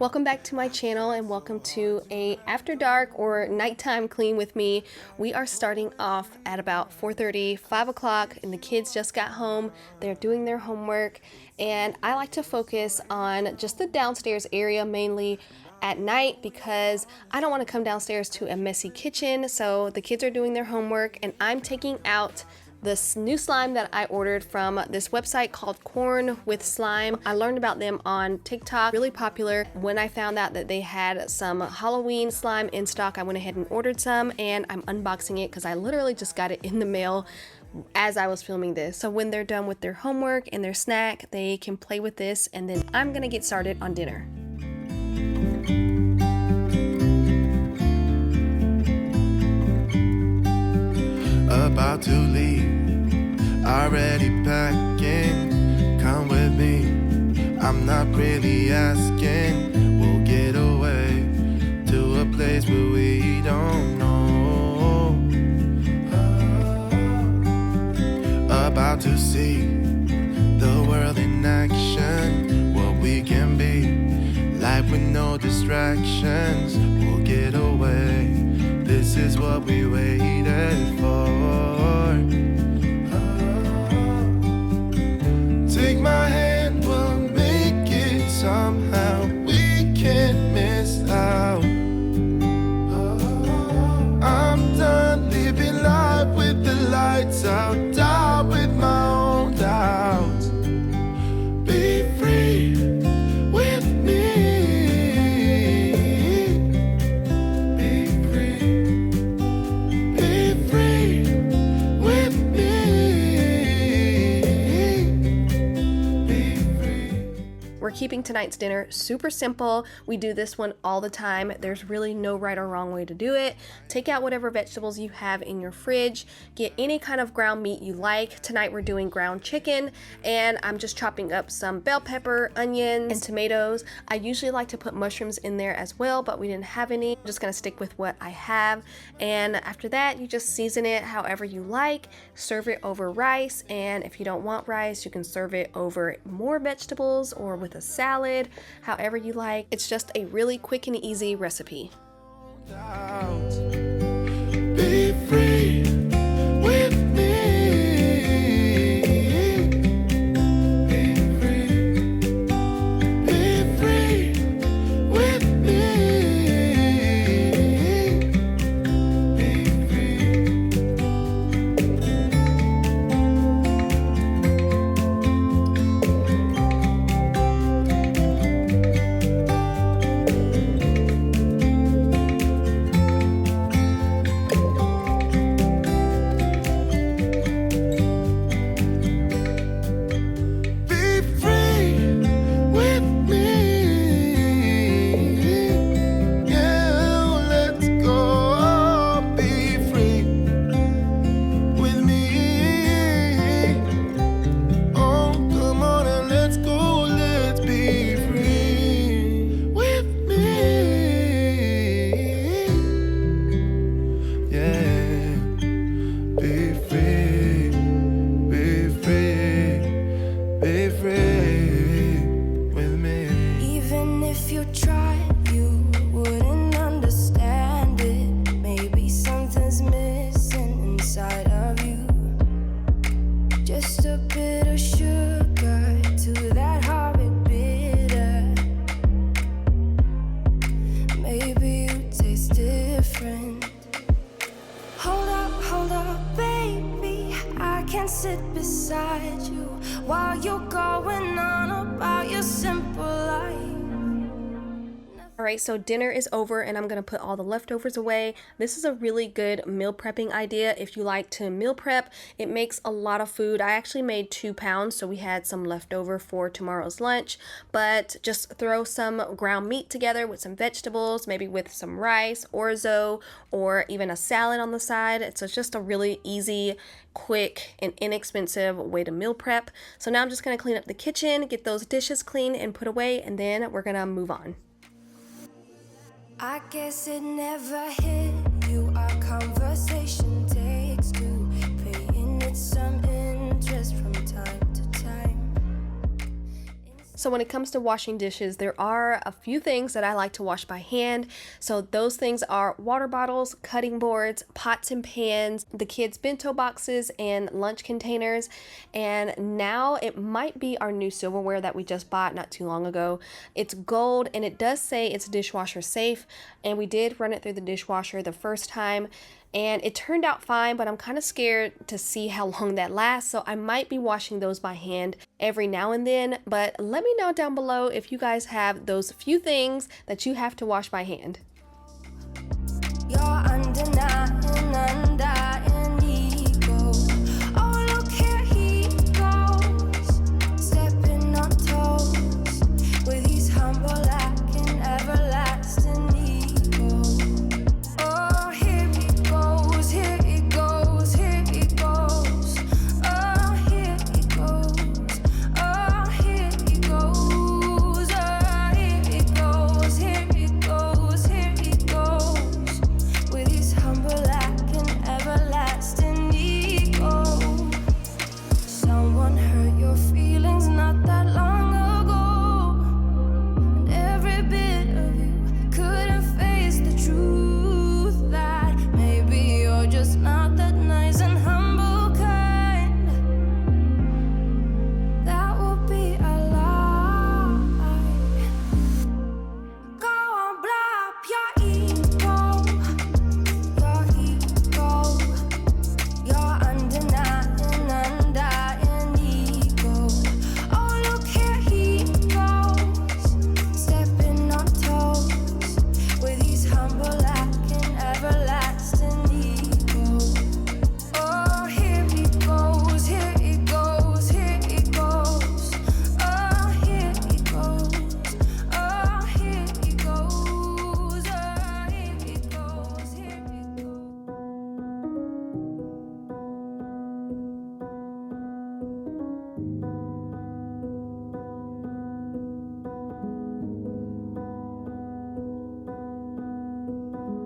Welcome back to my channel and welcome to a after dark or nighttime clean with me. We are starting off at about 4:30, 5 o'clock, and the kids just got home. They're doing their homework, and I like to focus on just the downstairs area mainly at night because I don't want to come downstairs to a messy kitchen. So the kids are doing their homework and I'm taking out this new slime that I ordered from this website called Corn with Slime. I learned about them on TikTok, really popular. When I found out that they had some Halloween slime in stock, I went ahead and ordered some, and I'm unboxing it because I literally just got it in the mail as I was filming this. So when they're done with their homework and their snack, they can play with this, and then I'm gonna get started on dinner. About to leave, already packing. Come with me, I'm not really asking. We'll get away to a place where we don't know. About to see the world in action, what we can be, life with no distractions. We'll get away, this is what we waited for. Take my hand, we'll make it somehow. We can't miss out. I'm done living life with the lights out, die with my own doubts. Be free with me. We're keeping tonight's dinner super simple. We do this one all the time. There's really no right or wrong way to do it. Take out whatever vegetables you have in your fridge. Get any kind of ground meat you like. Tonight we're doing ground chicken, and I'm just chopping up some bell pepper, onions, and tomatoes. I usually like to put mushrooms in there as well, but we didn't have any. I'm just gonna stick with what I have. And after that, you just season it however you like. Serve it over rice, and if you don't want rice, you can serve it over more vegetables or with a salad, however you like. It's just a really quick and easy recipe. Be free with me. Be free. Be free with me. Be free. Sit beside you while you're going on about your simple life. Alright, so dinner is over and I'm going to put all the leftovers away. This is a really good meal prepping idea if you like to meal prep. It makes a lot of food. I actually made 2 pounds, so we had some leftover for tomorrow's lunch. But just throw some ground meat together with some vegetables, maybe with some rice, orzo, or even a salad on the side. So it's just a really easy, quick, and inexpensive way to meal prep. So now I'm just going to clean up the kitchen, get those dishes clean and put away, and then we're going to move on. I guess it never hit you. Our conversation takes two, paying it some interest from time to time. So when it comes to washing dishes, there are a few things that I like to wash by hand. So those things are water bottles, cutting boards, pots and pans, the kids' bento boxes, and lunch containers. And now it might be our new silverware that we just bought not too long ago. It's gold and it does say it's dishwasher safe. And we did run it through the dishwasher the first time. And it turned out fine, but I'm kind of scared to see how long that lasts, so I might be washing those by hand every now and then. But let me know down below if you guys have those few things that you have to wash by hand. You're undenying, undying ego. Oh, look here he goes, stepping on toes with his humble and everlasting ego. Oh, here he goes, here he goes, here he goes. Oh, here he goes, oh, here he goes, oh, here he goes, here he goes, here he goes. With his humble and everlasting ego. Someone hurt your feelings not that long ago, and every bit of you couldn't face the truth that maybe you're just not that nice and humble kind. That would be a lie. Go on, blow up your ego. Your ego, your undenying, undying ego. Oh, look here he goes, stepping on toes with his humble and everlasting ego. Oh, here he goes, here he goes, here he goes. Oh, here he goes, oh, here he goes, oh, here he goes, here he goes.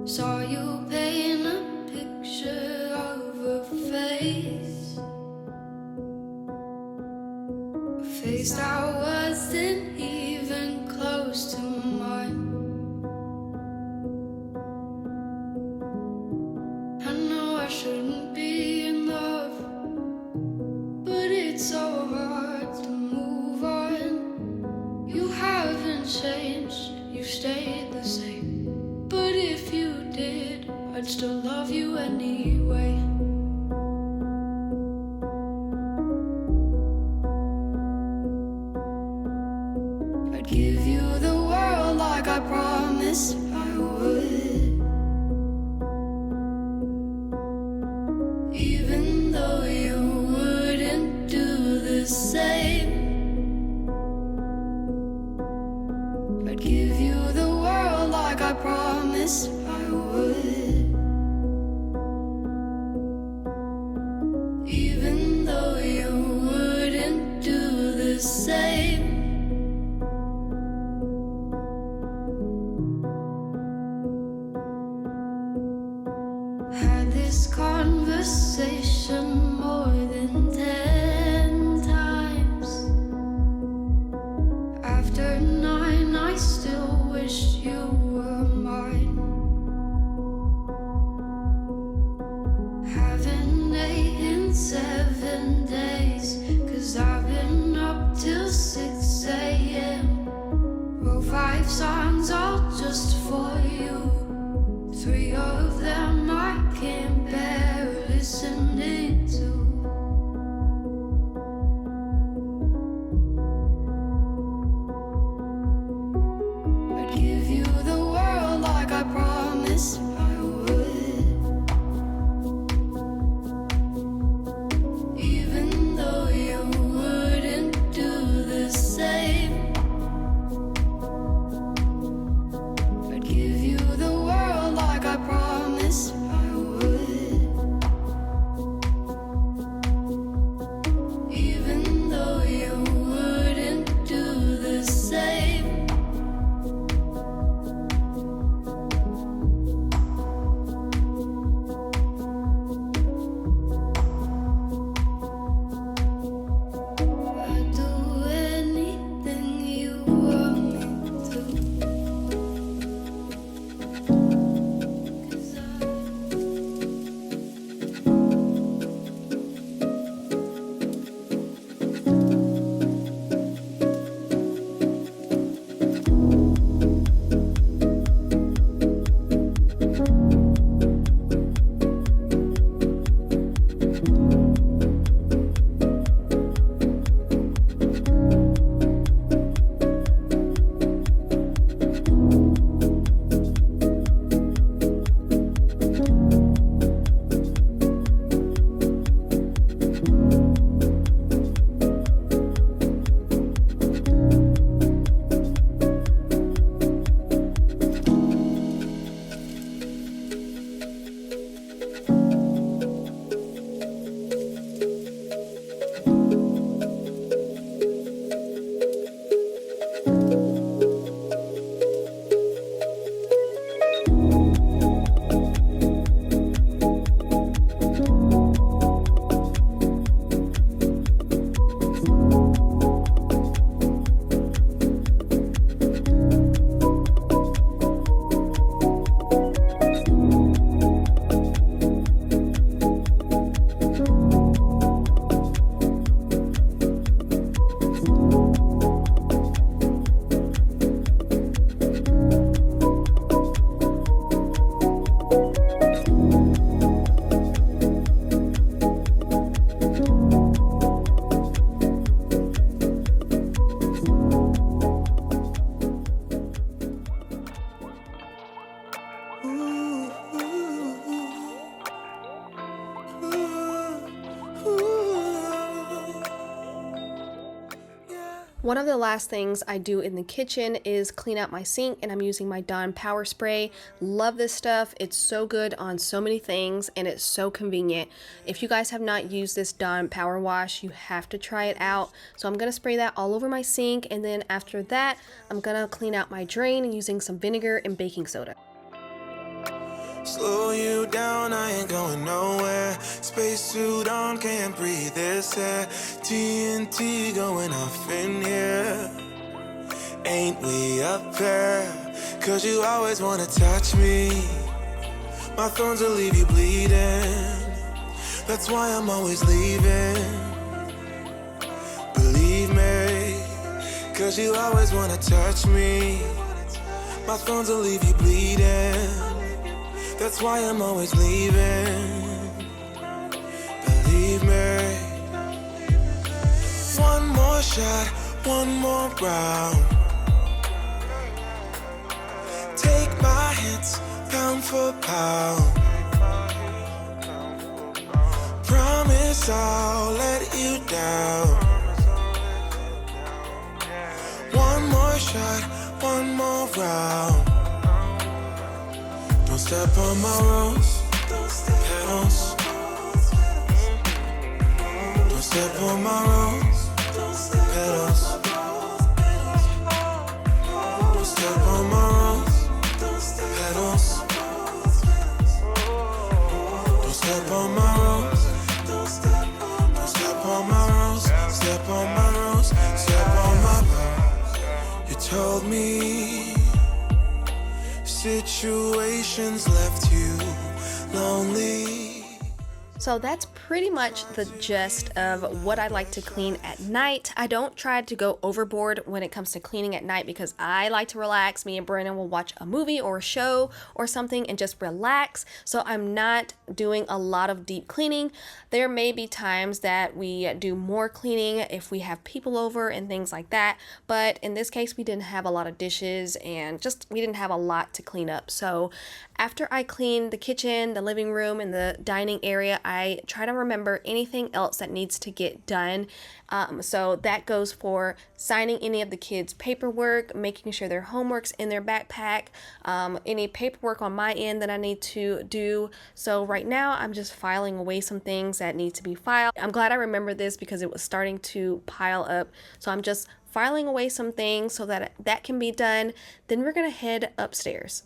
Saw you paint a picture of a face, a face that wasn't even close to mine. I know I shouldn't be in love, but it's so hard to move on. You haven't changed, you stayed the same. But if you did, I'd still love you anyway. I'd give you the world like I promised I would. Even though you wouldn't do the same. I'd give you the world like I promised I would. Even though you wouldn't do the same. Had this conversation more than 10 times. After 9, I still wish you were mine. Haven't ate in 7 days, 'cause I've been up till 6 a.m. Wrote 5 songs all just for you. 3 of them I can't bear listening to. I'd give you the world like I promised I would. Even though you wouldn't do the same. I'd give you the world like I promised I would. Even though you wouldn't do the same. One of the last things I do in the kitchen is clean out my sink, and I'm using my Dawn Power Spray. Love this stuff. It's so good on so many things and it's so convenient. If you guys have not used this Dawn Power Wash, you have to try it out. So I'm gonna spray that all over my sink, and then after that, I'm gonna clean out my drain using some vinegar and baking soda. Slow you down, I ain't going nowhere. Spacesuit on, can't breathe this air. TNT going off in here. Ain't we up there? Cause you always wanna touch me. My thorns will leave you bleeding. That's why I'm always leaving. Believe me, cause you always wanna touch me. My thorns will leave you bleeding. That's why I'm always leaving. Believe me. One more shot, one more round. Take my hits, pound for pound. Promise I'll let you down. One more shot, one more round. Don't step on my rose petals. Don't step on my rose petals. Don't step on my rose petals. Don't step on my rose. Don't step on my rose. Step on my rose. Step on my rose. You told me situations left you lonely. So that's pretty much the gist of what I like to clean at night. I don't try to go overboard when it comes to cleaning at night because I like to relax. Me and Brandon will watch a movie or a show or something and just relax. So I'm not doing a lot of deep cleaning. There may be times that we do more cleaning if we have people over and things like that. But in this case, we didn't have a lot of dishes and we didn't have a lot to clean up. So after I clean the kitchen, the living room, and the dining area, I try to remember anything else that needs to get done. So that goes for signing any of the kids' paperwork, making sure their homework's in their backpack, any paperwork on my end that I need to do. So right now I'm just filing away some things that need to be filed. I'm glad I remembered this because it was starting to pile up. So I'm just filing away some things so that that can be done. Then we're gonna head upstairs.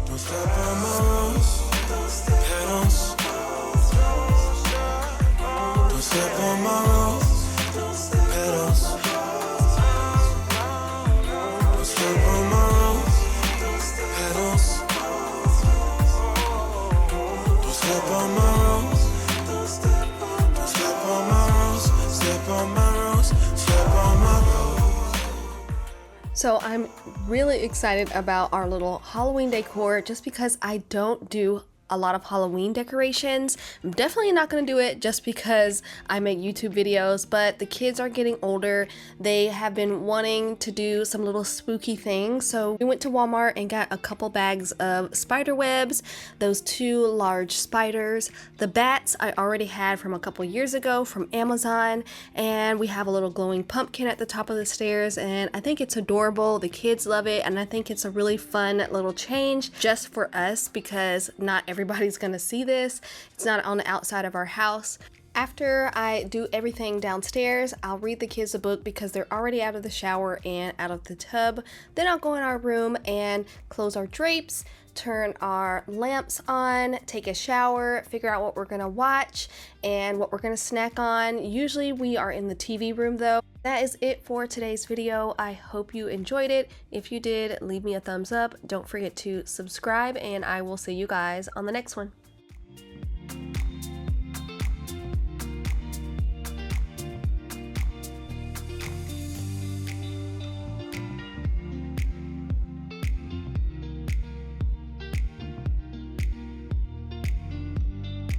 Don't step on my rose petals. Don't step on my rose petals. Don't step on my rose petals. Don't step on my rose. Don't step on my rose. Step on my rose. Step on my rose. So I'm really excited about our little Halloween decor just because I don't do a lot of Halloween decorations. I'm definitely not going to do it just because I make YouTube videos, but the kids are getting older. They have been wanting to do some little spooky things. So we went to Walmart and got a couple bags of spider webs, those 2 large spiders. The bats I already had from a couple years ago from Amazon, and we have a little glowing pumpkin at the top of the stairs, and I think it's adorable. The kids love it, and I think it's a really fun little change just for us because not everybody's gonna see this. It's not on the outside of our house. After I do everything downstairs, I'll read the kids a book because they're already out of the shower and out of the tub. Then I'll go in our room and close our drapes, turn our lamps on, take a shower, figure out what we're gonna watch and what we're gonna snack on. Usually we are in the TV room though. That is it for today's video. I hope you enjoyed it. If you did, leave me a thumbs up. Don't forget to subscribe, and I will see you guys on the next one.